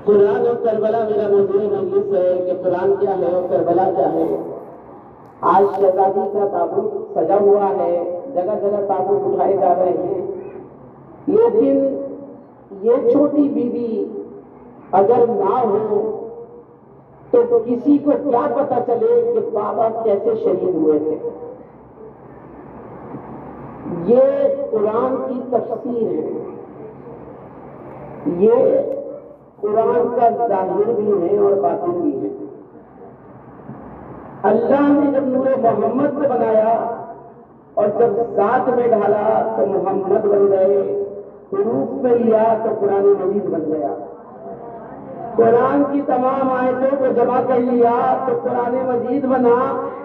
قرآن اور کربلا میرا موضوع مجلس ہے کہ قرآن کیا ہے اور کربلا کیا ہے۔ آج شہزادی کا تابوت سجا ہوا ہے، جگہ جگہ تابوت اٹھائے جا رہے ہیں، لیکن یہ چھوٹی بیوی اگر نہ ہو تو کسی کو کیا پتا چلے کہ بابا کیسے شہید ہوئے تھے۔ یہ قرآن کی تفسیر ہے، یہ قرآن کا ظاہر بھی ہے اور باطن بھی ہے۔ اللہ نے جب نور محمد سے بنایا اور جب ذات میں ڈالا تو محمد بن گئے، حروف میں لیا تو قرآن مجید بن گیا۔ قرآن کی تمام آیتوں کو جمع کر لیا تو قرآن مجید بنا،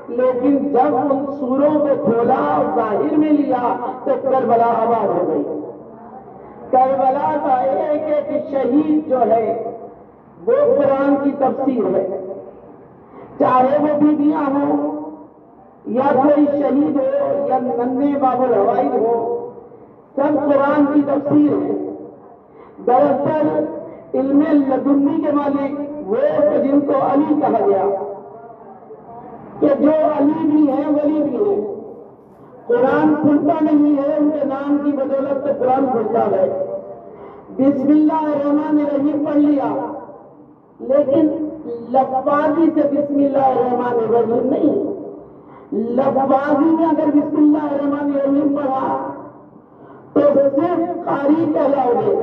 لیکن جب ان سوروں کو کھولا اور ظاہر میں لیا تو کربلا آباد ہو گئی۔ کربلا کا ایک ایک شہید جو ہے وہ قرآن کی تفسیر ہے، چاہے وہ بیویاں ہوں یا کوئی شہید ہو یا ننھے باب الحوائد ہو، سب قرآن کی تفسیر ہے۔ دراصل علم لدنی کے مالک وہ جن کو علی کہا گیا، کہ جو علی بھی ہیں ولی بھی ہیں۔ قرآن کھلتا نہیں ہے ان کے نام کی بدولت تو قرآن کھلتا ہے۔ بسم اللہ الرحمن الرحیم پڑھ لیا، لیکن لفظی سے بسم اللہ الرحمن الرحیم نہیں۔ لفظی میں اگر بسم اللہ الرحمن الرحیم پڑھا تو صرف قاری کہلاؤ گے،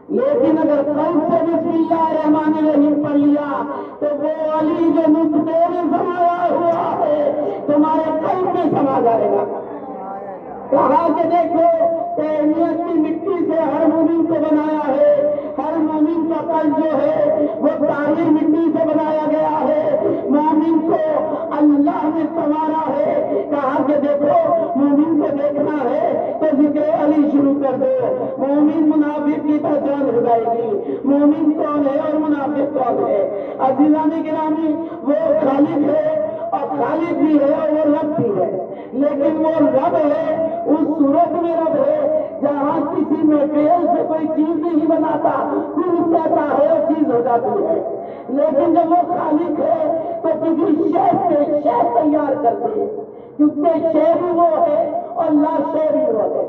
لیکن اگر قلب سے بسم اللہ الرحمن الرحیم پڑھ لیا تو وہ علی جو نطقے میں سمایا ہوا ہے تمہارے قلب میں سما جائے گا۔ کہا کہ دیکھو تہنیت کی مٹی سے ہر مومن کو بنایا ہے، ہر مومن کا قلب جو ہے وہ طاہر مٹی سے بنایا گیا ہے، مومن کو اللہ نے سنوارا ہے۔ کہا کہ دیکھو مومن کو دیکھنا ہے تو ذکر علی شروع کر دو، مومن منافق کی پہچان ہو جائے گی۔ مومن کون ہے اور منافق کون ہے؟ عزیزان گرامی، وہ خالق ہے اور خالق بھی ہے اور وہ رب بھی ہے، لیکن وہ رب ہے اس صورت میں رب ہے جہاں کسی میٹیریل سے کوئی چیز نہیں بناتا، کن کہتا ہے اور چیز ہو جاتی ہے۔ لیکن جب وہ خالق ہے تو کسی شے سے شے تیار کرتے ہیں، کیونکہ شے بھی وہ ہے اور لا شے بھی وہ ہے۔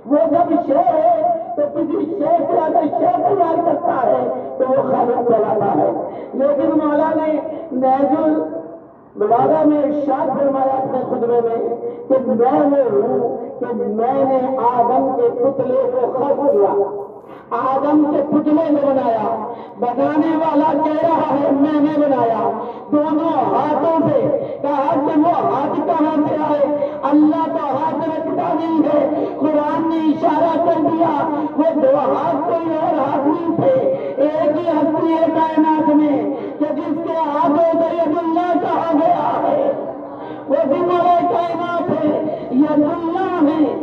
وہ جب شے ہے تو کسی شے سے اگر شے تیار کرتا ہے تو وہ خالق کہلاتا ہے۔ لیکن مولا نے نہج البلاغہ میں ارشاد فرمایا اپنے خطبے میں کہ میں وہ ہوں کہ میں نے آدم کے پتلے کو خلق کیا، آدم کے پتلے کو بنایا، بنانے والا کہہ رہا ہے میں نے بنایا، دونوں ہاتھوں سے۔ کہا کہ وہ ہاتھ کہاں سے آئے؟ اللہ کا ہاتھ رکھتا نہیں ہے، قرآن نے اشارہ کر دیا وہ دو ہاتھ کوئی اور ہاتھ نہیں تھے، ایک ہی ہستی ہے کائنات میں کہ جس کے ہاتھوں سے ید اللہ کہا گیا ہے، وہ ذمہ کائنات ہے، ید اللہ ہے۔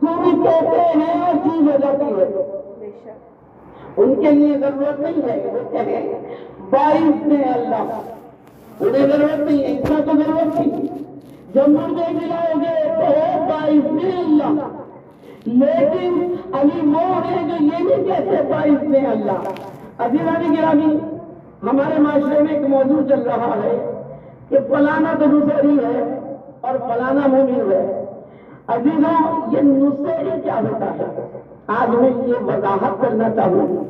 تم کہتے ہیں اور چیز ہو جاتی ہے، ان کے لیے ضرورت نہیں ہے وہ کہیں باعث نے اللہ، انہیں ضرورت نہیں ہے، اتنا تو ضرورت نہیں۔ جب مردے کھلاؤ گے تو ہو باعث نے اللہ، لیکن علی وہ ہے جو یہ نہیں کہتے باعث نے اللہ۔ عزیزان گرامی، ہمارے معاشرے میں ایک موضوع چل رہا ہے کہ فلانا تو نصیری ہے اور فلانا مومن ہے۔ عزیزوں، یہ نصیری کیا ہوتا ہے؟ آج میں یہ وضاحت کرنا چاہوں گا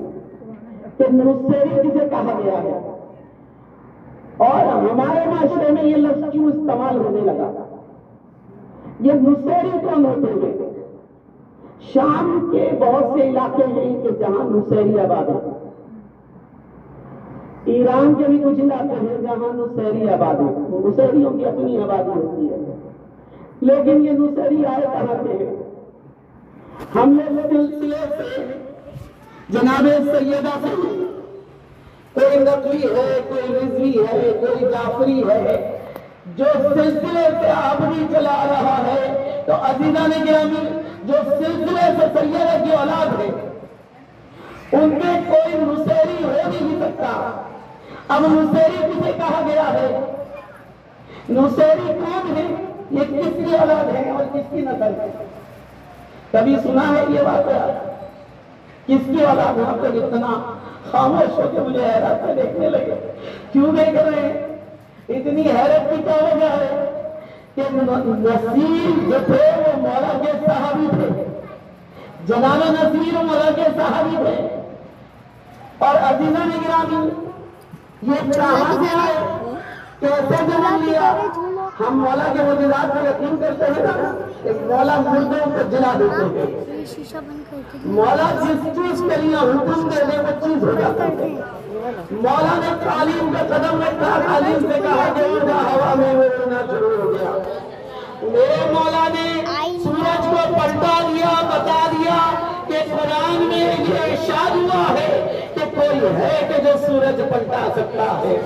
کہ نصیری کسے کہا گیا ہے اور ہمارے معاشرے میں یہ لفظ کیوں استعمال ہونے لگا۔ یہ نصیری کون ہوتے ہیں؟ شام کے بہت سے علاقے ہیں کہ جہاں نصیری آباد ہے، ایران کے بھی کچھ علاقے ہیں جہاں نصیری آباد ہے، نصیریوں کی اپنی آبادی ہوتی ہے، لیکن یہ نصیری آئے کہاں سے ہے؟ ہم لوگ سلسلے سے جناب سیدہ سے، کوئی نقوی ہے، کوئی رضوی ہے، کوئی جعفری ہے، جو سلسلے سے آپ بھی چلا رہا ہے، تو عزیزان گرامی جو سلسلے سے سیدہ کی اولاد ہے ان میں کوئی نصیری ہو نہیں سکتا۔ اب نصیری کسے کہا گیا ہے؟ نصیری کون ہے؟ یہ کس کی اولاد ہے اور کس کی نسل ہے؟ کبھی سنا ہے یہ واقعہ کس کی اولاد ہو؟ آپ لوگ اتنا خاموش ہو کے مجھے حیرت سے دیکھنے لگے. کیوں دیکھ رہے ہیں؟ اتنی حیرت کی کیا وجہ ہے کہ نصیر جو تھے وہ مولا کے صحابی تھے. جناب نصیر مولا کے صحابی تھے. اور عزیزاں گرامی یہ کہاں سے آئے، کیسے جنم لیا؟ ہم مولا کے معجزات پر یقین کرتے ہیں نا کہ مولا مردوں کو جلا دیتے ہیں. مولا جس چیز کے لیے حکم دے دے وہ چیز ہو جاتا ہے. مولا نے تعلیم کا قدم رکھا، تعلیم سے کہا کہ اڑنا، ہوا میں اڑنا شروع ہو گیا. میرے مولا نے سورج کو پلٹا دیا، بتا دیا کہ قرآن میں یہ ارشاد ہوا ہے کہ کوئی ہے کہ جو سورج پلٹا سکتا ہے.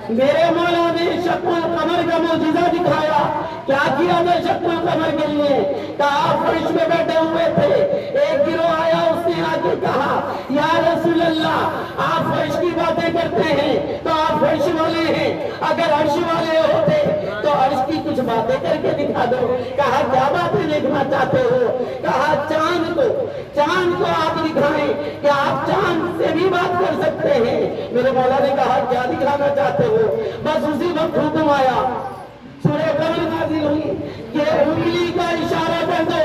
میرے مولا نے شق القمر کا معجزہ دکھایا. کیا کیا تھا شق القمر کے لیے؟ کہا فرش میں بیٹھے ہوئے تھے، ایک گروہ آیا، اس نے آ کے کہا یا رسول اللہ آپ فرش کی باتیں کرتے ہیں تو آپ فرش والے ہیں، اگر عرش والے ہوتے تو عرش کی کچھ باتیں کر کے دکھا دو. کہا کیا باتیں دیکھنا چاہتے ہو؟ کہا چاند کو آپ دکھائیں کہ آپ چاند سے بھی بات کر سکتے ہیں. میرے مولا نے کہا کیا دکھانا چاہتے ہو؟ بس اسی وقت حکم آیا، سورہ قمر نازل ہوئی کہ انگلی کا اشارہ کر دو.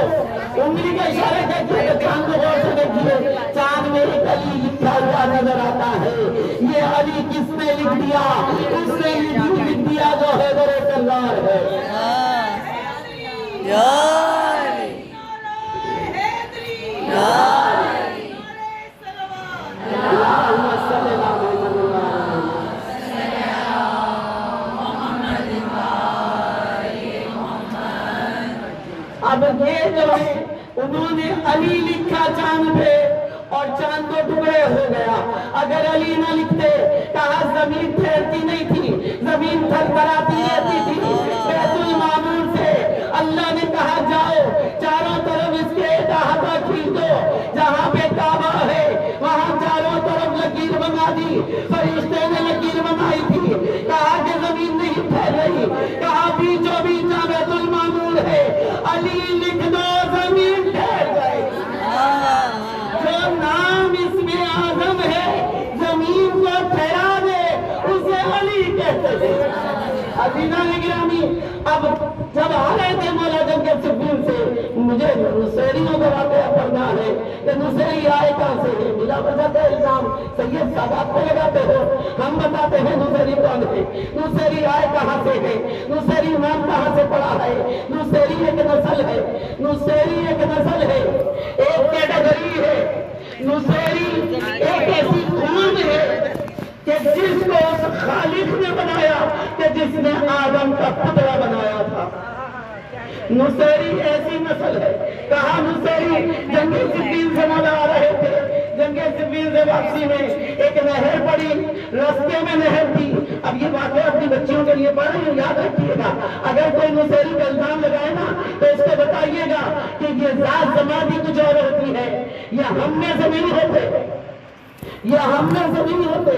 انگلی کا اشارہ کر کے چاند کو غور سے دیکھیے، چاند میں ایک علی لکھا ہوا نظر آتا ہے. یہ علی کس نے لکھ دیا؟ اس نے یہ لکھ دیا جو حیدر کرار ہے. اب یہ جو ہے انہوں نے علی لکھا چاند پہ اور چاند کو ٹکڑے ہو گیا. اگر علی نہ لکھتے، کہا زمین ٹھہرتی نہیں تھی، زمین تھرتھراتی رہتی تھی. بیت المعمور سے اللہ نے کہا جاؤ چاروں طرف اس کے احاطہ کھینچ دو، جہاں پہ کعبہ ہے وہاں چاروں طرف لکیر بنا دی. فرشتے نے لکیر بنائی تھی. کہا کہ زمین نہیں پھیل رہی. کہا بیچوں بیچ بیت المعمور ہے، علی لکھ دو زمین ٹھہر جائے. جو نام اس میں اعظم ہے زمین کو ٹھہرا دے اسے علی کہتے تھے. عزیزان گرامی اب جب آ رہے تھے مولا جنگ صفین سے، مجھے نصیریوں کا واقعہ پڑھنا ہے کہ نصیری آئے کہاں سے ہے. بلا وجہ کا الزام سید سادات پہ لگاتے ہو. ہم بتاتے ہیں نصیری کون ہے، نصیری آئے کہاں سے ہے، نصیری نام کہاں سے پڑا ہے. نصیری ایک نسل ہے، نصیری ایک نسل ہے، ایک کیٹیگری ہے. نصیری ایک ایسی قوم ہے کہ جس کو خالق نے بنایا کہ جس نے آدم کا پتلا بنایا تھا. نصیری ایسی نسل ہے. کہا نصیری جنگ صفین سے مولا آ رہے تھے، جنگ صفین سے واپسی میں ایک نہر پڑی، رستے میں نہر تھی. اب یہ واقعہ اپنی بچیوں کے لیے پڑھ رہی ہوں، یاد رکھیے گا. اگر کوئی نصیری کا الزام لگائے نا تو اس کو بتائیے گا کہ یہ ذات زمانی کچھ اور ہوتی ہے، یہ ہم میں سے نہیں ہوتے، یہ ہم میں سے نہیں ہوتے،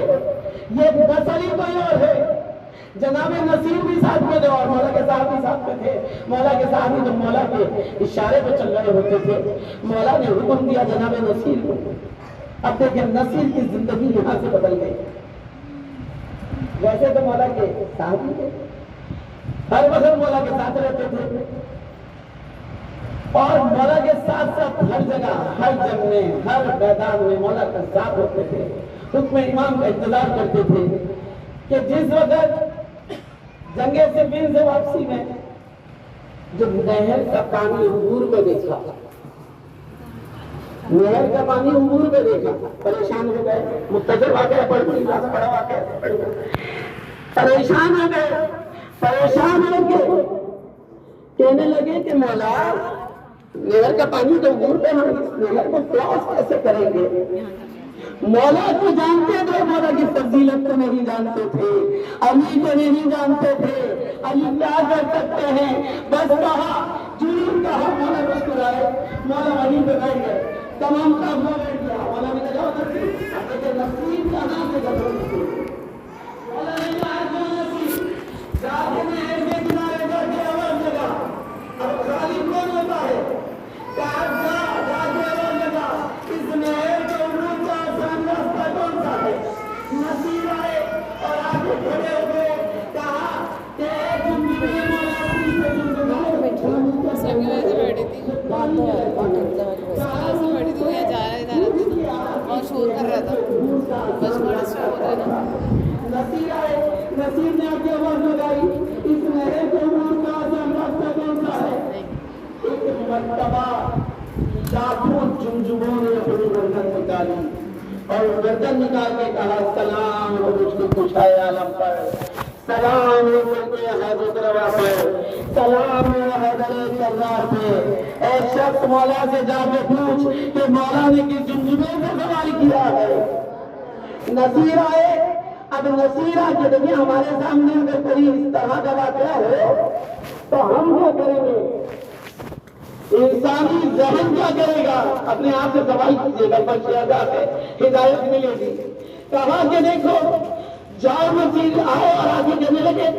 یہ نسل ہی کوئی اور ہے. جناب نصیر بھی ساتھ میں تھے اور مولا کے صاحب بھی ساتھ میں تھے. مولا کے صاحب بھی جب مولا کے اشارے پہ چل رہے ہوتے تھے، مولا نے حکم دیا جناب نصیر کو. اب دیکھیں نصیر کی زندگی یہاں سے بدل گئی. ویسے تو مولا کے صاحب ہی تھے، ہر وقت مولا کے ساتھ رہتے تھے اور مولا کے ساتھ ساتھ ہر جگہ، ہر جنگ میں، ہر میدان میں مولا کے ساتھ ہوتے تھے. حکم امام کا انتظار کرتے تھے کہ جس وقت جنگ صفین سے واپسی میں جب نہر کا پانی عبور میں دیکھا، نہر کا پانی عبور میں دیکھا، پریشان ہو گئے. مختصر واقعہ پڑھ کے بڑا واقعہ پریشان ہو گئے. پریشان ہو کے کہنے لگے کہ مولا نہر کا پانی تو عبور پہ ہم اس نہر کو کراس کیسے کریں گے؟ مولا کو جانتے تھے، مولا کی فضیلت کو نہیں جانتے تھے، علی کو نہیں جانتے تھے. علی کیا کر سکتے ہیں؟ بس کہا جنون کہا. مولا مسکرائے، مولا علی پہ بیٹھ گئے. تمام کام ہو گیا. مولا نے کہا نصیر کہاں سے گزر گئے؟ مولا نے کہا نصیر جاتے نہر کے کنارے جا کے آواز لگا. اب خالق کون ہوتا ہے؟ کہا جا کے آواز لگا اس نہر کے اور گردن نکال کے کہا سلام ہو مشکل کشائے عالم پر، سلام ہو ملک حیدر روا پر، سلام ہو حیدر کرار پہ۔ اے شخص مولا سے جا کے پوچھ کہ مولا نے کس جمجمے سے سوال کیا ہے۔ نصیر آئے، اب نصیر آ کے دیکھیں ہمارے سامنے اگر کوئی اس طرح کا واقعہ ہو تو ہم کیا کریں گے؟ انسانی ذہن کیا کرے گا؟ اپنے آپ سے سوال کیجیے گا، پر شہزاد سے ہدایت ملے گی۔ کہا کہ دیکھو جاؤ نصیر آئے اور آگے کہنے لگے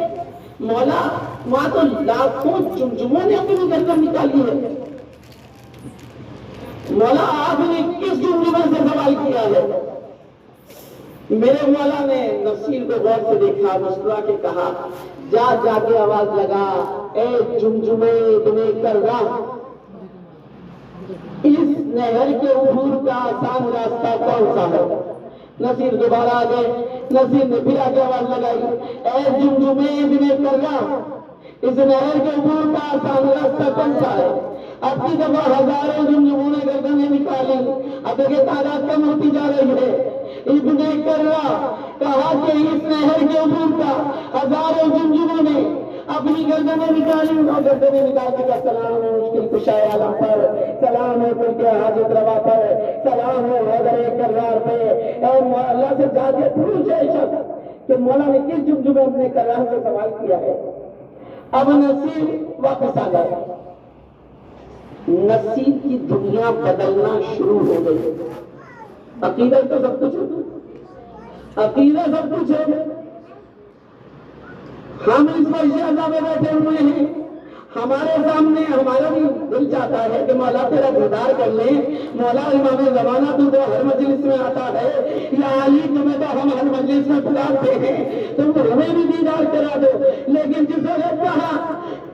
مولا وہاں تو لاکھوں جمجموں نے اپنی گردن نکالی ہے، مولا آپ نے کس جمجمے سے سوال کیا ہے؟ میرے مولا نے نصیر کو غور سے دیکھا، مسکرا کے کہا جا جا کے آواز لگا اے جمجمے ابن کرہ، اس نہر کے عبور کا آسان راستہ کون سا ہے؟ نصیر دوبارہ آ گئے، نصیر نے پھر آگے آواز لگائی اے جمجمے ابن کرہ، اس نہر کے عبور کا آسان راستہ کون سا ہے؟ اب کی دفعہ ہزاروں جمجموں نے گردنیں نکالی، اب دیکھیں تعداد کم ہوتی جا رہی ہے۔ ابن کرہ کہا کہ اس نہر کے عبور کا ہزاروں جمجموں نے اپنی گردنیں نکالی، اور گردنیں نکال کے سلام ہو مشکل کشائے عالم پر، سلام ہو ملک حاجت روا پر، سلام ہو حیدر کرار پہ۔ اے اللہ سے جا کے پوچھے شخص کہ مولا نے کس جمجمے اپنے کرار سے سوال کیا ہے۔ اب نصیر واپس آ گئے، نصیر کی دنیا بدلنا شروع ہو گئی۔ عقیدہ تو سب کچھ ہے، عقیدہ سب کچھ ہے، ہم اس معاشرہ میں بیٹھے ہوئے ہیں، ہمارے سامنے ہمارا بھی دل چاہتا ہے کہ مولا تیرا دیدار کر لیں، مولا امام زمانہ تو ہر مجلس میں آتا ہے، یا علی تمہیں تو ہم ہر مجلس میں بلاتے ہیں، تم ہمیں بھی دیدار کرا دو۔ لیکن جس وقت کہا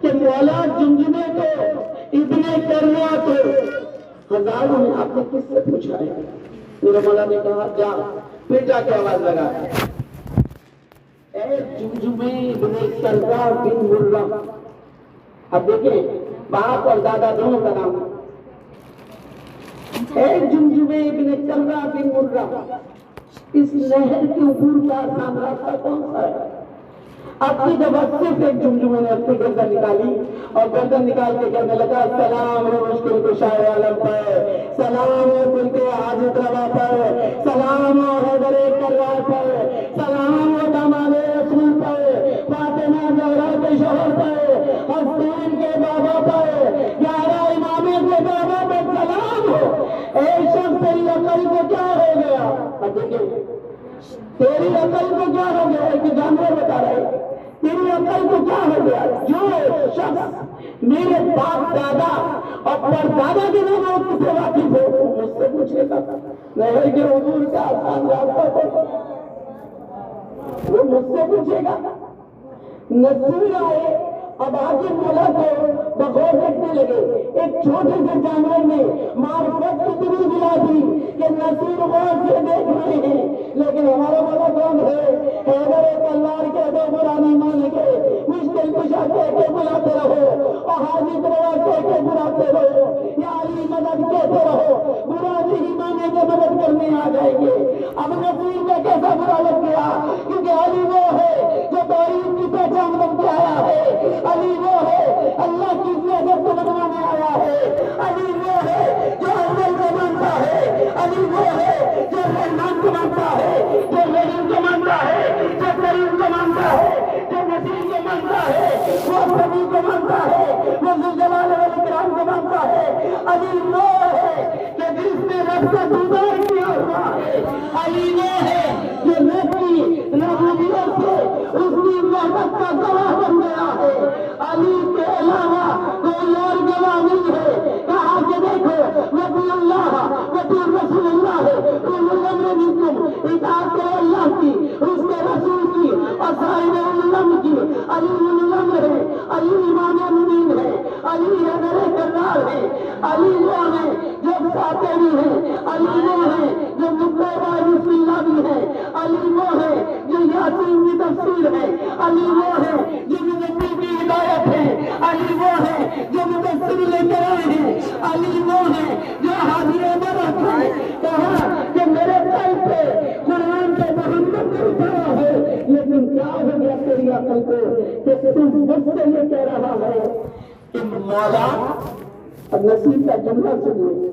کہ مولا جمجمے کو ابن کرہ کو ہزاروں نے آپ نے کس سے پوچھا ہے؟ میرے مولا نے کہا جا، پھر جا کے آواز لگا اے جمجمے ابن کرہ بن مرہ۔ اب دیکھیں باپ اور دادا دونوں کا نام، اے جمجمے ابن کرہ بن مرہ، اس نہر کے عبور کا آسان راستہ کون سا ہے؟ اب کی جب صرف ایک جمجمے نے اپنی گردن نکالی اور گردن نکال کے کہنے لگا سلام ہو مشکل کشائے عالم پر، سلام ہو ملک حاجت روا پر، سلام ہو حیدر کرار پر، سلام ہو داماد رسول پر، فاطمہ زہرا کے شوہر پر، حسین کے بابا پر، 11 امامے کے بابا پر سلام ہو۔ اے شخص تیری عقل کو کیا ہو گیا؟ اب دیکھیں تیری عقل کو کیا ہو گیا؟ ایک جانور بتا رہے تیری عقل کو کیا ہو گیا؟ جو شخص میرے باپ دادا اور پردادا کے نام سے واقف ہو مجھ سے پوچھے گا نہر کے عبور کا آسان راستہ وہ مجھ سے پوچھے گا۔ نصیر آئے، اب آگے مولا کو بغور دیکھنے لگے، ایک چھوٹے سے جانور نے معرفت اتنی دلا دی کہ نصیر غور سے دیکھ رہے ہیں، لیکن ہمارا مولا کون ہے؟ حیدر کرار کے دو برانی مان کے مشکل کشا کہہ کے بلاتے رہو اور حاجت روا کہہ کے بلاتے رہو، یا علی مدد کہتے رہو، برا نہیں مانے کے مدد کرنے آ جائیں گے۔ اب نصیر میں کیسا برا لگ گیا؟ کیونکہ علی وہ ہے جو توحید کی پہچان بن کے آیا ہے، علی وہ ہے اللہ کی عزت کو بنوانے آیا ہے، علی وہ ہے جو اول کو مانتا ہے، علی وہ ہے جو رحمان کو مانتا ہے، جو رحیم کو مانتا ہے، جو کریم کو مانتا ہے، جو نصیر کو مانتا ہے، وہ سبھی کو مانتا ہے، وہ ذوالجلال والاکرام کو مانتا ہے۔ علی وہ ہے کہ جس نے رب کا دیدار کیا ہوا ہے، علی وہ ہے جو رب کی ربوبیت سے اس کی محبت کا گواہ بن گیا ہے۔ علی کے علاوہ کوئی اور گواہ نہیں ہے۔ کہا کہ دیکھو وطی اللہ وطی رسول اللہ اولو الامر منکم، اطاعت کرو اللہ کی، اس کے رسول کی اور سائر اولو الامر کی۔ علی اولو الامر ہے، علی امام المؤمنین ہے، علی حیدر کرار ہے، علی وہ ہے جو فاتحی ہے، علی وہ ہے جو مطلع بسم اللہ بھی ہے، علی وہ ہے جو یاسین کی تفسیر ہے، علی وہ ہے جو مدبر کی ہدایت ہے، علی وہ ہے جو مدثر لے کر آئے ہیں، علی وہ ہے جو حاضر برحق ہے۔ کہا کہ میرے قلب پہ عقل کو کہ تم مجھ سے یہ کہہ رہا ہے کہ مولا، اب نصیر کا جملہ سنیے،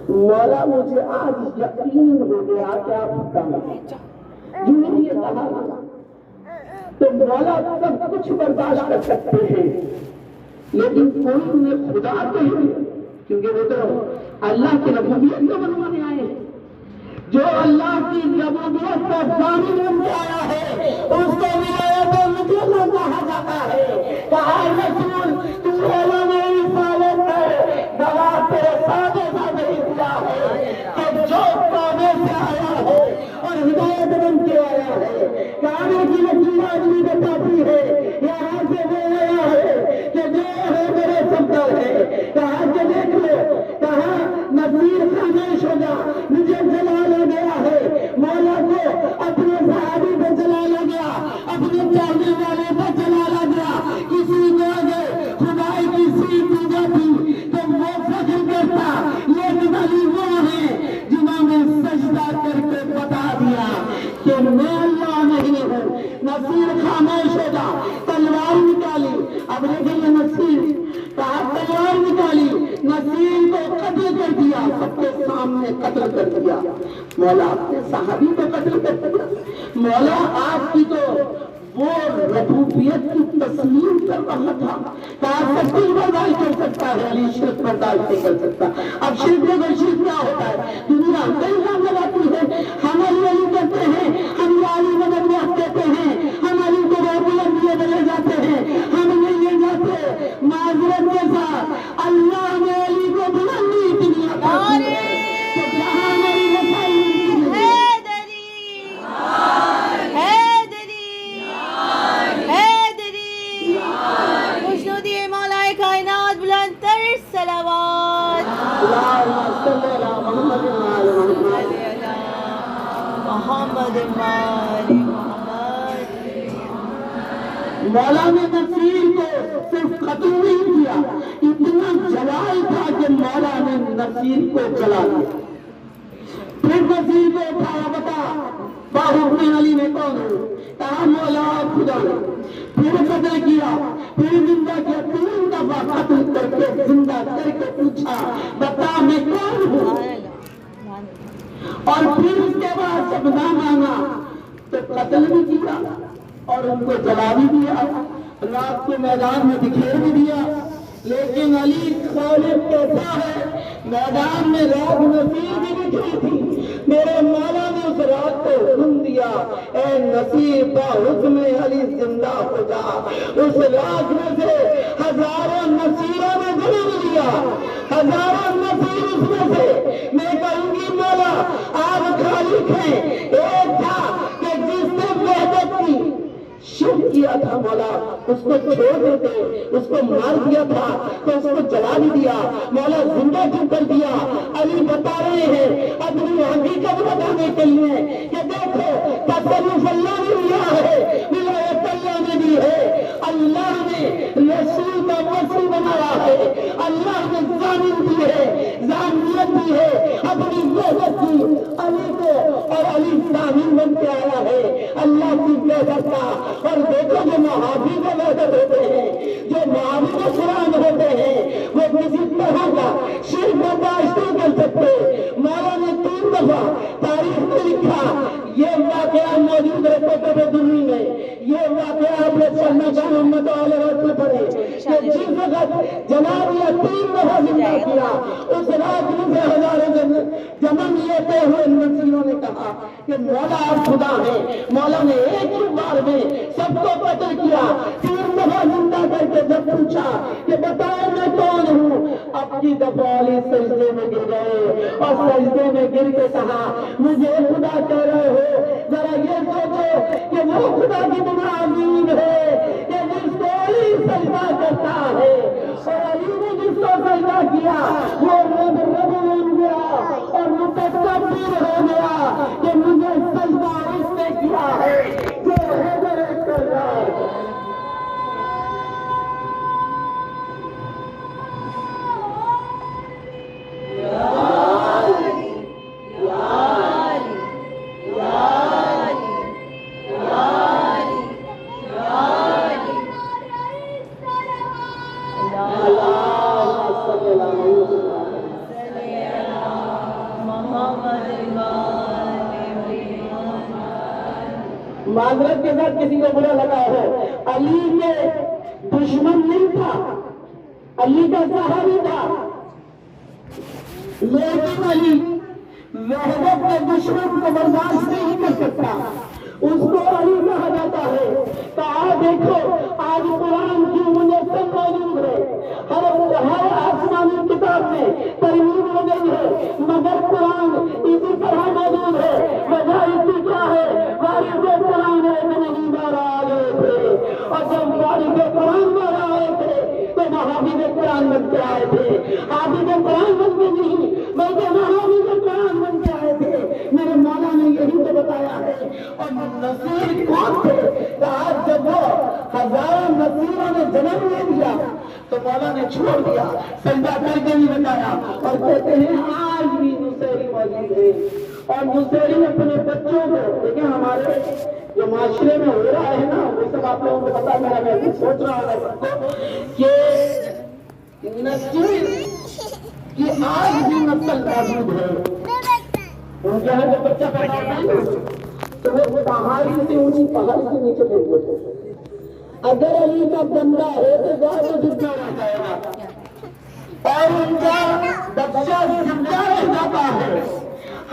مولا مجھے آج یقین ہو گیا کہ آپ خدا ہیں۔ جو یہ کہا تو مولا سب کچھ برداشت کر سکتے ہیں، لیکن کوئی انہیں خدا تو نہیں، کیونکہ وہ تو اللہ کی ربوبیت کو بنوانے آئے ہیں۔ جو اللہ کی ربوبیت کا ضامن بن کے آیا ہے اس کو ولایت مطلقہ کہا جاتا ہے۔ کہا رسول تو علم رسالت ہے، گواہ تیرے سادے سادے دیا ہے کہ جو کعبے سے آیا ہے اور ہدایت بن کے آیا ہے، کعبے کی لکیر آدمی بتاتی ہے یہاں سے وہ آیا ہے کہ جو ہے میرے سمتر ہے۔ کہا کہ دیکھ لو، کہا نصیر خاموش ہو جا، مجھے جلال ہو گیا ہے۔ مولا کو اپنے صحابی پہ جلالا گیا، اپنے چاہنے والے پہ جلالا گیا۔ کسی کو اگر خدائی کی سیٹ دی جاتی تو وہ فخر کرتا، لیکن علی وہ ہے جنہوں نے سجدہ کر کے بتا دیا کہ میں اللہ نہیں ہوں۔ نصیر خاموش ہو جا، تلوار نکالی، اب دیکھیں یہ نصیر کہا تلوار نکالی، نصیر کو قتل کر دیا، سب کے سامنے قتل کر دیا۔ مولا اپنے صحابی کو قتل کر دیا۔ مولا آپ کی تو وہ ربوبیت کی تسلیم کر رہا تھا، کہا سب کچھ برداشت کر سکتا ہے، علی شرک برداشت نہیں کر سکتا۔ اب شرک میں شرک کیا ہوتا ہے؟ دنیا کئی نام لگاتی ہے، ہم علی کہتے ہیں، ہم علی مدد کہتے ہیں، ہم علی کو بلند دیے بلے جاتے ہیں، ہم نہیں جاتے۔ معذرت کے ساتھ اللہ نے علی کو بلندی دنیا کا دی ہے، تو جہاں میری رسائی محمد محمد۔ مولا نے نصیر کو صرف قتل نہیں کیا، اتنا جلال تھا کہ مولا نے نصیر کو جلا دیا۔ پھر نصیر کو اٹھایا، بتا باحکم علی میں کون ہوں؟ کہا مولا خدا نے۔ پھر قتل کیا، پھر زندہ کیا، 3 دفعہ قتل کر کے زندہ کر کے پوچھا بتا میں کون ہوں؟ اور پھر اس کے بعد جب نہ مانا تو قتل بھی کیا اور ان کو جلا بھی دیا، رات کو میدان میں بکھیر بھی دیا۔ لیکن علی خالق کیسا ہے، میدان میں رات نصیر بھی بکھری تھی، میرے مولا نے اس رات کو حکم دیا اے نصیر باحکم علی زندہ ہو جا۔ اس رات میں سے ہزاروں نصیروں نے جنم لیا، ہزاروں نصیر اس میں سے۔ میں کہوں گی مولا آپ خالق ہیں، ایک تھا کہ جس نے وحدت کی شرک کیا تھا، مولا اس کو چھوڑ دیتے، اس کو مار دیا تھا تو اس کو جلا بھی دیا، مولا زندہ کیوں کر دیا؟ علی بتا رہے ہیں اپنی حقیقت بتانے کے لیے کہ دیکھو تصرف اللہ نے لیا ہے، ولایت اللہ نے دی ہے، اللہ نے رسول کا وصی بنایا ہے، اللہ نے ضامن دی ہے، ضامنیت دی ہے اپنی وحدت کی علی کو، اور علی ضامن بن کے آیا ہے اللہ کی وحدت کا۔ اور دیکھو جو محافظ کا وحدت ہوتے ہیں، جو محافظ قرآن ہوتے ہیں، وہ کسی طرح کا شرک برداشت نہیں کر سکتے۔ مولا نے 3 دفعہ تاریخ میں لکھا، یہ واقعہ موجود ہے کتب دنی میں، یہ واقعہ آپ نے چلنا چاہ محمد علیہ وسلم پڑھے کہ جس وقت جناب یہ 3 دفعہ زندہ کیا، اس رات میں سے ہزاروں جنم لیتے ہوئے نصیروں نے کہا کہ مولا آپ خدا ہیں۔ مولا نے ایک ہی بار میں سب کو قتل کیا، 3 دفعہ زندہ کر کے جب پوچھا کہ بتاؤ میں کون ہوں، اب کی دفعہ علی سجدے میں گر گئے اور سجدے میں گر کے کہا مجھے خدا کہہ رہے ہو، ذرا یہ سوچو کہ وہ خدا کتنا عظیم ہے کہ جس کو علی سجدہ کرتا ہے، اور علی نے جس کو سجدہ کیا وہ رب بن گیا اور متکبر ہو گیا کہ مجھے سجدہ اس نے کیا ہے جو حیدر کرار ہے۔ معذرت کے ساتھ کسی کو برا لگا ہو، علی کے دشمن نہیں تھا، علی کا صحابی تھا، لیکن علی وحدت کے دشمن کو برداشت نہیں کر سکتا، اس کو علی کہا جاتا ہے۔ تو آج دیکھو، آج قرآن کی منظم موجود ہے، ہر آسمانی کتاب میں ترمیم ہو گئی ہے، مگر قرآن اسی طرح موجود ہے۔ وجہ اسی کیا ہے؟ وارث قرآن ہے کہ نہیں مارا آئے تھے، اور جب وارث قرآن مارا آئے تھے تو محافظ قرآن بن کے آئے تھے، حافظ قرآن بن کے نہیں بلکہ محافظ قرآن بن کے آئے تھے۔ میرے مولا نے یہی تو بتایا ہے۔ اور نصیر کون تھے؟ آج جب وہ ہزاروں نصیروں نے جنم لے دیا تو مولا نے چھوڑ دیا، سجدہ کر کے بھی بتایا، اور کہتے ہیں آج بھی نصیری موجود ہے۔ اور نصیری اپنے بچوں کو دیکھیں، ہمارے جو معاشرے میں ہو رہا ہے نا، وہ سب آپ لوگوں کو پتا، میرا میں بھی سوچ رہا ہوں سب کو کہ نصیر کی آج بھی نسل موجود ہے۔ ان کے یہاں جب بچہ پیدا ہوتا ہے تو وہ پہاڑی سے اونچی پہاڑ سے نیچے گر دیتے ہیں۔ اگر علی کا بندہ ہے تو زیادہ زندہ رہ جائے گا، اور ان کا بچہ زندہ رہ جاتا ہے۔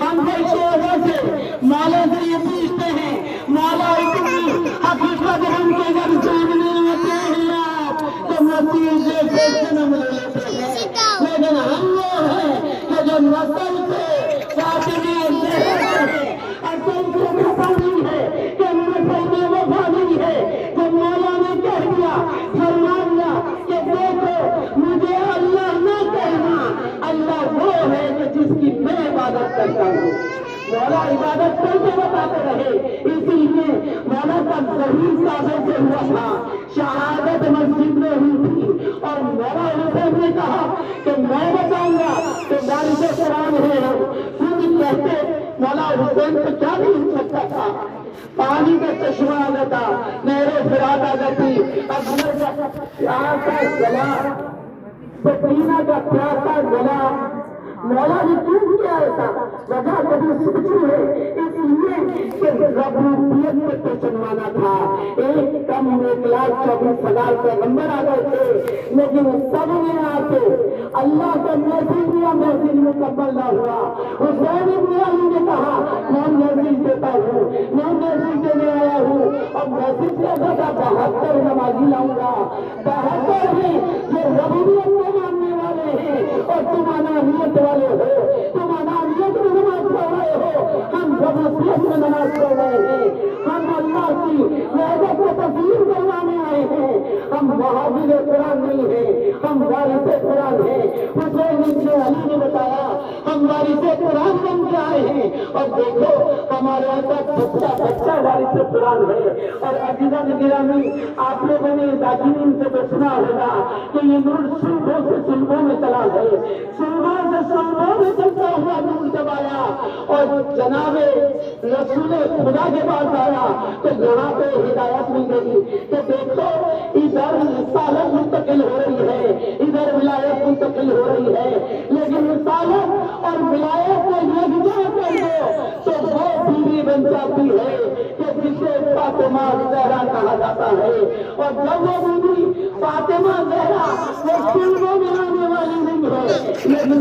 ہم شعبوں سے مولا سے یہ پوچھتے ہیں، مولا اتنی حقیقت ہم کے گھر سامنے آتے ہیں آپ تو نصیر جیسے جنم لے لیتے ہیں، لیکن ہم وہ ہیں کہ جو نسل سے فاطمہ زہرا ہے، اصل سے پتہ نہیں ہے کہ نسل میں وفا نہیں ہے۔ جب مولا نے کہہ دیا، فرما دیا کہ دیکھو مجھے اللہ نہ کہنا، اللہ وہ ہے کہ جس کی میں عبادت کرتا ہوں۔ مولا عبادت کر کے بتاتے رہے، اسی لیے مولا کا ظہور کعبے سے ہوا تھا، شہادت مسجد میں ہوئی تھی، اور مولا حسین نے کہا کہ میں بتاؤں گا کہ وارث قرآن ہے ہم۔ خود کہتے مولا حسین کو کیا نہیں ہو سکتا تھا، پانی کا چشمہ آ جاتا، نہریں فرات آ جاتی، اکبر کا پیاسا گلا، سکینہ کا پیاسا گلا، مولا نے کیوں کیا ایسا؟ وجہ کبھی سوچی ہے؟ اس لیے کہ ربوبیت میں پہچانوانا تھا۔ ایک کم 1,24,000 پیغمبر آ گئے تھے، لیکن سب نے آ کے اللہ کا میسج دیا، میسج مکمل نہ ہوا۔ حسین ابن علی نے کہا میں میسج دیتا ہوں، میں میسج دینے آیا ہوں، اور میسج کیسا تھا؟ 72 نمازی لاؤں گا، 72 ہیں جو ربوبیت کو ماننے والے ہیں، اور تم انانیت والے ہو، تم انانیت میں نماز پڑھ رہے ہو، ہم ربوبیت میں نماز پڑھ رہے ہیں، ہم اللہ کی وحدت کو تسلیم کروانے آئے ہیں، ہم محافظ قرآن نہیں ہیں، ہم وارث قرآن ہیں۔ حسین ابن علی نے بتایا ہم وارث قرآن بن کے آئے ہیں، اور دیکھو ہمارے اندر بچہ بچہ وارث قرآن ہے۔ اور عزیزان گرامی، آپ لوگوں نے ذاکرین سے تو سنا ہوگا کہ یہ نور صلبوں سے صلبوں میں چلا ہے، صلبوں سے صلبوں میں چلتا ہوا نور جب آیا اور جناب رسول خدا کے پاس آیا تو یہاں پہ ہدایت مل گئی کہ دیکھو ادھر رسالت منتقل ہو رہی ہے، ادھر ولایت منتقل ہو رہی ہے، لیکن رسالت اور ولایت کو یکجا کر دو تو وہ بیوی بن جاتی ہے کہ جسے فاطمہ زہرا کہا جاتا ہے۔ اور جب وہ بیوی فاطمہ زہرا وہ صلبوں میں آنے والی نہیں ہے، لیکن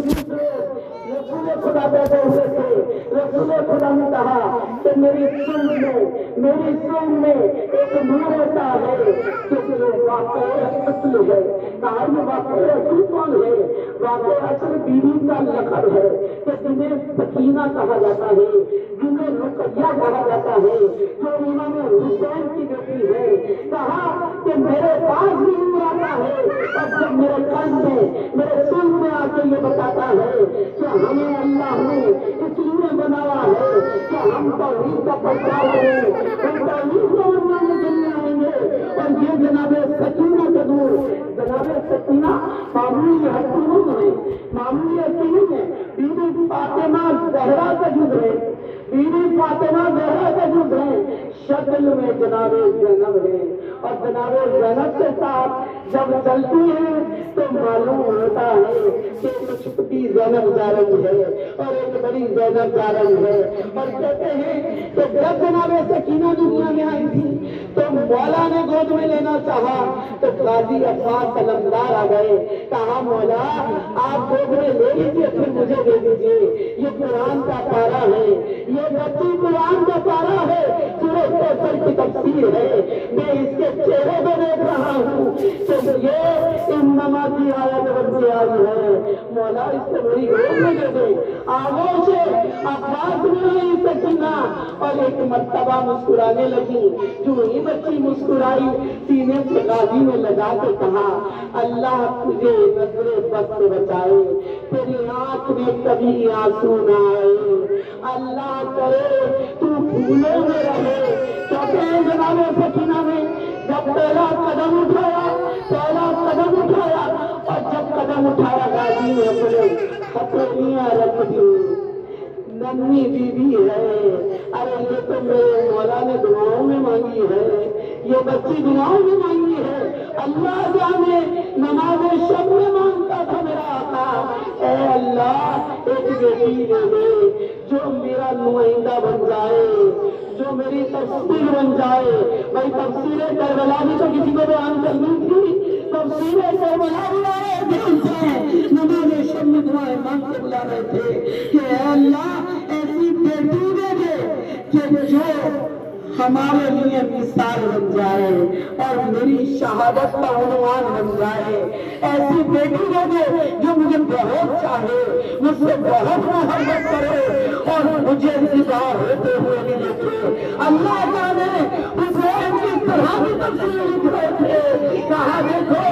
رسول خدا بیٹھے ہوئے تھے، رسول خدا نے کہا کہ میری سن میں ایک نور ایسا ہے کہ جو واقع اصل ہے۔ کہا یہ واقع اصل کون ہے؟ واقع اصل بیوی کا لقب ہے کہ جنہیں سکینہ کہا جاتا ہے، جنہیں رقیہ کہا جاتا ہے، جو امام حسین کی بیٹی ہے۔ کہا کہ میرے پاس بھی نور آتا ہے، اور جب میرے قلب میں میرے سن میں آ کے یہ بتاتا ہے کہ ہمیں اللہ نے اس لیے بنایا ہے کہ ہم توحید کا پرچار کریں، ہم توحید کو منوانے کے لیے آئیں گے۔ اور یہ جناب سکینہ کا نور، جناب سکینہ معمولی ہستی نہیں ہے، معمولی ہستی نہیں ہے، بیوی فاطمہ زہرا کا جز ہے، بیوی فاطمہ زہرا کا جز ہے، شکل میں جناب زینب ہے، اور جناب زینب کے ساتھ جب چلتی ہے تو معلوم ہوتا ہے کہ ایک چھوٹی زینب جا رہی ہے اور ایک بڑی زینب جا رہی ہے۔ اور کہتے ہیں کہ جب جناب سکینہ دنیا میں آئی تھی تو مولا نے گود میں لینا چاہا تو قاضی عباس علمدار آ گئے، کہا مولا آپ گود میں لے لیجیے پھر مجھے دے دیجیے، یہ قرآن کا پارا ہے، یہ بچی قرآن کا پارا ہے، سورۃ کوثر کی تفسیر ہے، میں اس کے چہرے پہ دیکھ رہا ہوں کہ یہ انما کی آیت بنتی آئی ہے، مولا اس سے بڑی گود میں دے دے۔ آگوش عباس میں آئی سکینہ اور ایک مرتبہ مسکرانے لگی، جو ہی بچی مسکرائی سینے سے قاضی نے لگا کے کہا اللہ تجھے نظر بد سے بچائے، تیری آنکھ میں کبھی آنسو نہ آئے، اللہ کرے تو پھولوں میں رہے۔ کہتے ہیں جناب سکینہ نے جب پہلا قدم اٹھایا اور جب قدم اٹھایا قاضی نے اپنے ہتھیلیاں رکھ دی، ننھی بی بی ہے، ارے یہ تو میرے مولا نے دعاؤں میں مانگی ہے، یہ بچی دعاؤں میں مانگی ہے، اللہ جانے نماز شب میں مانگتا تھا میرا آقا، اے اللہ ایک بیٹی دے دے جو میرا نمائندہ بن جائے، جو میری تفسیر بن جائے۔ بھائی تفسیر کربلا بھی تو کسی کو بیان کرنی تھی، تفسیر کربلا بھی آ رہے تھے ان سے نماز شب میں دعائیں مانگ کے بلا رہے تھے کہ اے اللہ ایسی بیٹی دے دے کہ جو ہمارے لیے مثال بن جائے اور میری شہادت کا عنوان بن جائے، ایسی بیٹی دے دے جو مجھے بہت چاہے، مجھ سے بہت محبت کرے اور مجھے زندہ ہوتے ہوئے بھی دیکھے۔ اللہ جانے حسین کی طرح کی تفسیر لکھ رہے تھے، کہا دیکھو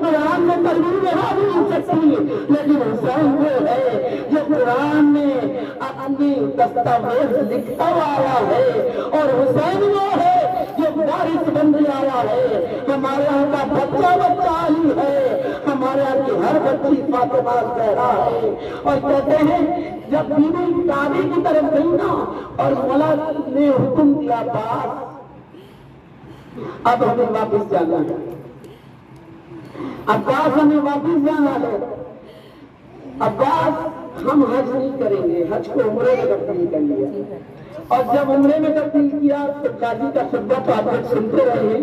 قرآن میں ترمیم نہیں مل سکتی لیکن حسین وہ ہے جو قرآن میں اپنی دستاویز لکھتا آیا ہے، اور حسین وہ ہے جو وارث بن کے آیا ہے۔ ہمارے یہاں کا بچہ علی ہے، ہمارے یہاں کی ہر بچی فاطمہ زہرا ہے۔ اور کہتے ہیں جب بیوی کعبے کی طرف گئی نا اور مولا نے حکم دیا باس اب ہمیں واپس جانا ہے، عباس ہمیں واپس جانا ہے، عباس ہم حج نہیں کریں گے، حج کو عمرے میں تبدیل کر لیا۔ اور جب عمرے میں تبدیل کیا تو قاضی کا خطبہ تو آپ لوگ سنتے رہے،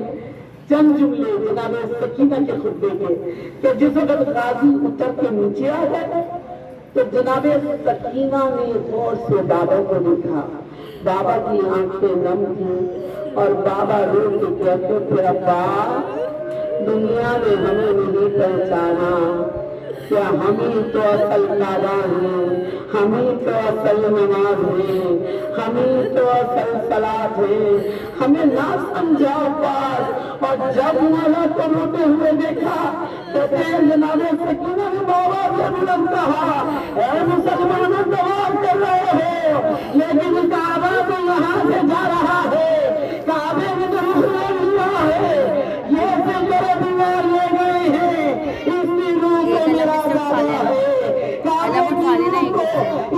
چند جملے جناب سکینہ کے خطبے کے کہ جس وقت قاضی اتر کے نیچے آ گئے تو جناب سکینہ نے غور سے بابا کو دیکھا، بابا کی آنکھیں نم تھیں اور بابا رو کے کہتے تھے عباس دنیا نے ہمیں نہیں پہچانا، کیا ہم ہی تو اصل کعبہ ہیں، ہم ہی تو اصل نماز ہیں، ہم ہی تو اصل صلاۃ ہیں، ہمیں نہ سمجھا عباس۔ اور جب مولا کو روتے ہوئے دیکھا کہتے ہیں جناب سکینہ نے بابا سے بلند کہا اے مسلمانوں دعا کر رہے ہو لیکن کعبہ تو یہاں سے جا رہا ہے، کعبے میں تو رخ لے لیا ہے، یہ سے میرے دیوار لے گئے ہیں، اس کی روح کو میرا دادا ہے، کعبے کی روح کو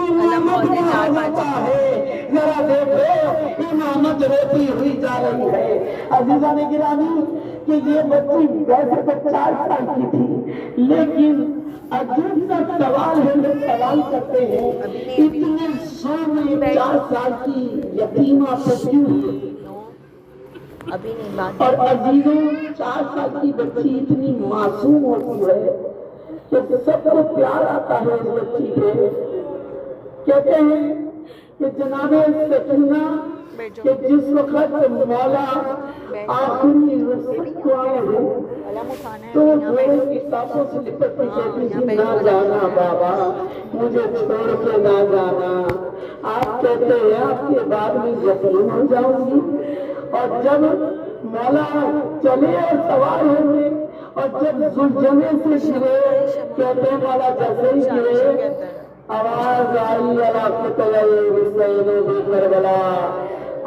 امامت کہا جاتا ہے، ذرا دیکھو امامت روتی ہوئی جا رہی ہے۔ عزیزان گرامی کہ یہ بچی ویسے تو 4 سال کی تھی لیکن عجیب سا سوال ہے، لوگ سوال کرتے ہیں اتنے سو میں 4 سال کی یتیمہ سے کیوں ہوئی؟ اور عزیزوں 4 سال کی بچی اتنی معصوم ہوتی ہے کہ سب کو پیار آتا ہے اس بچی پہ۔ کہتے ہیں کہ جناب سکینہ کہ جس وقت مولا آخری رزق کو آئے ہیں تو میرے کتابوں سے لپٹ کے کہتی تھی نہ جانا بابا مجھے چھوڑ کے نہ جانا، آپ کہتے ہیں آپ کے بعد میں یتیم ہو جاؤں گی۔ اور جب مولا چلے اور سوار ہوئے اور جب زلجھنے سے گرے کہتے ہیں مولا جیسے ہی گرے آواز آئی علی قتل حسین بی کربلا،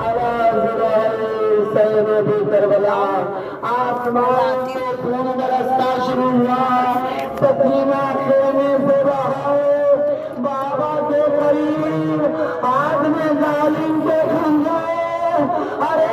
آواز آئی حسین بی کربلا، آسمان سے خون برسنا شروع ہوا، سکینہ خیمے سے باہر بابا کے قریب آدمی ظالم کے کھنجے، ارے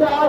4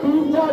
3-4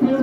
3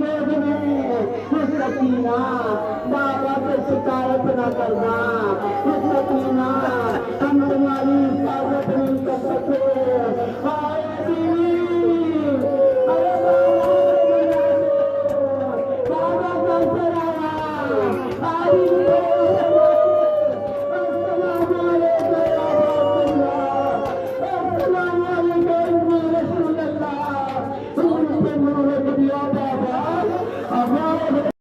گود میں سکینہ، بابا سے شکایت نہ کرنا، سکینہ